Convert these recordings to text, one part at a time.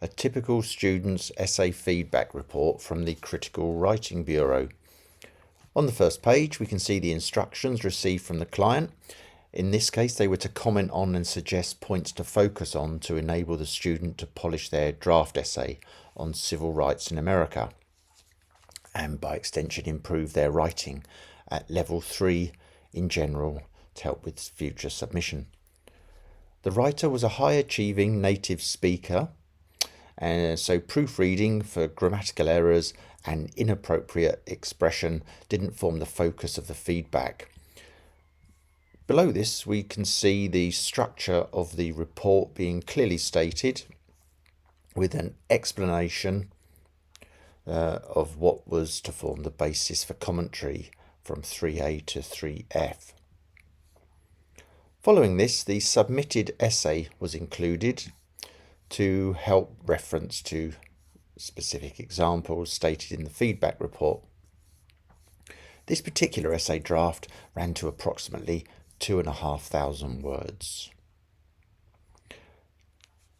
a typical student's essay feedback report from the Critical Writing Bureau. On the first page, we can see the instructions received from the client. In this case, they were to comment on and suggest points to focus on to enable the student to polish their draft essay on civil rights in America, and by extension improve their writing at level 3 in general to help with future submission. The writer was a high-achieving native speaker, and so proofreading for grammatical errors and inappropriate expression didn't form the focus of the feedback. Below this, we can see the structure of the report being clearly stated with an explanation of what was to form the basis for commentary from 3A to 3F. Following this, the submitted essay was included to help reference to specific examples stated in the feedback report. This particular essay draft ran to approximately 2,500 words.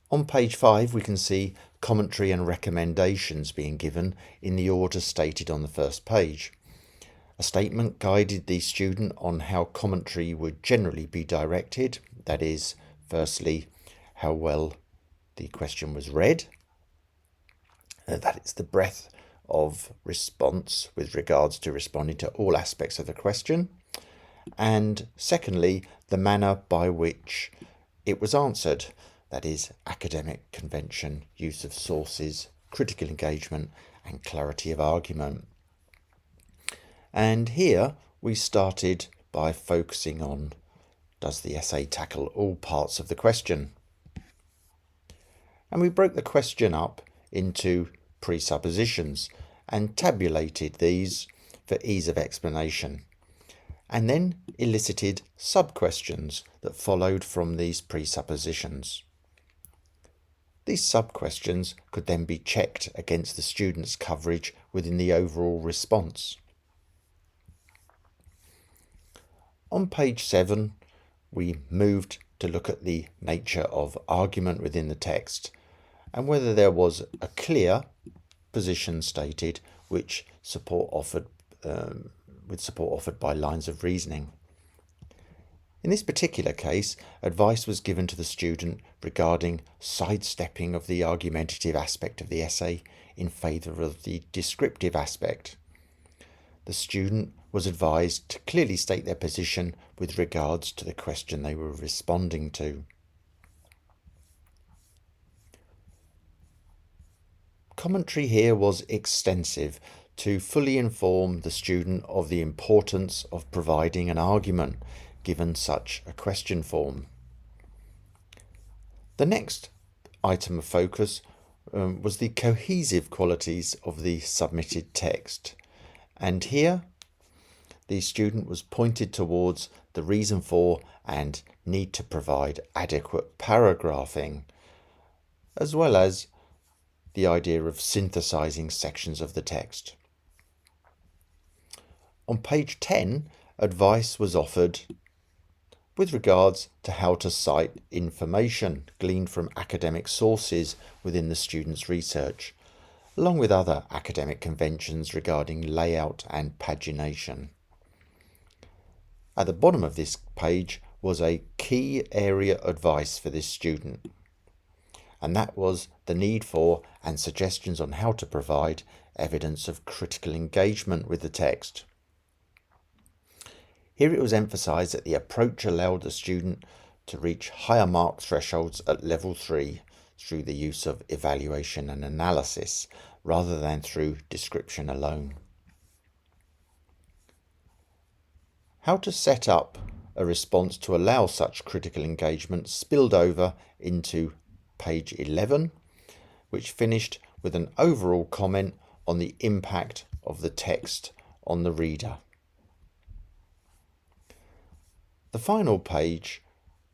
On page 5, we can see commentary and recommendations being given in the order stated on the first page. A statement guided the student on how commentary would generally be directed, that is, firstly, how well the question was read, that is the breadth of response with regards to responding to all aspects of the question, and secondly, the manner by which it was answered, that is, academic convention, use of sources, critical engagement, and clarity of argument. And here we started by focusing on, does the essay tackle all parts of the question? And we broke the question up into presuppositions and tabulated these for ease of explanation, and then elicited sub-questions that followed from these presuppositions. These sub-questions could then be checked against the student's coverage within the overall response. On page 7, we moved to look at the nature of argument within the text and whether there was a clear position stated with support offered by lines of reasoning. In this particular case, advice was given to the student regarding sidestepping of the argumentative aspect of the essay in favour of the descriptive aspect. The student was advised to clearly state their position with regards to the question they were responding to. Commentary here was extensive to fully inform the student of the importance of providing an argument given such a question form. The next item of focus was the cohesive qualities of the submitted text, and here the student was pointed towards the reason for and need to provide adequate paragraphing, as well as the idea of synthesizing sections of the text. On page 10, advice was offered with regards to how to cite information gleaned from academic sources within the student's research, along with other academic conventions regarding layout and pagination. At the bottom of this page was a key area advice for this student, and that was the need for and suggestions on how to provide evidence of critical engagement with the text. Here it was emphasised that the approach allowed the student to reach higher mark thresholds at level 3 through the use of evaluation and analysis rather than through description alone. How to set up a response to allow such critical engagement spilled over into page 11, which finished with an overall comment on the impact of the text on the reader. The final page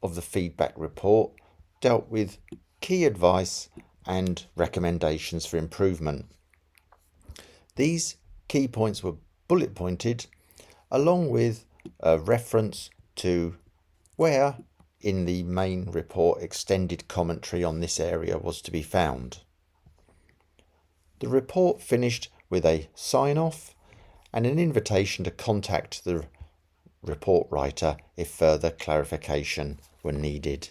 of the feedback report dealt with key advice and recommendations for improvement. These key points were bullet pointed along with a reference to where in the main report extended commentary on this area was to be found. The report finished with a sign-off and an invitation to contact the report writer if further clarification were needed.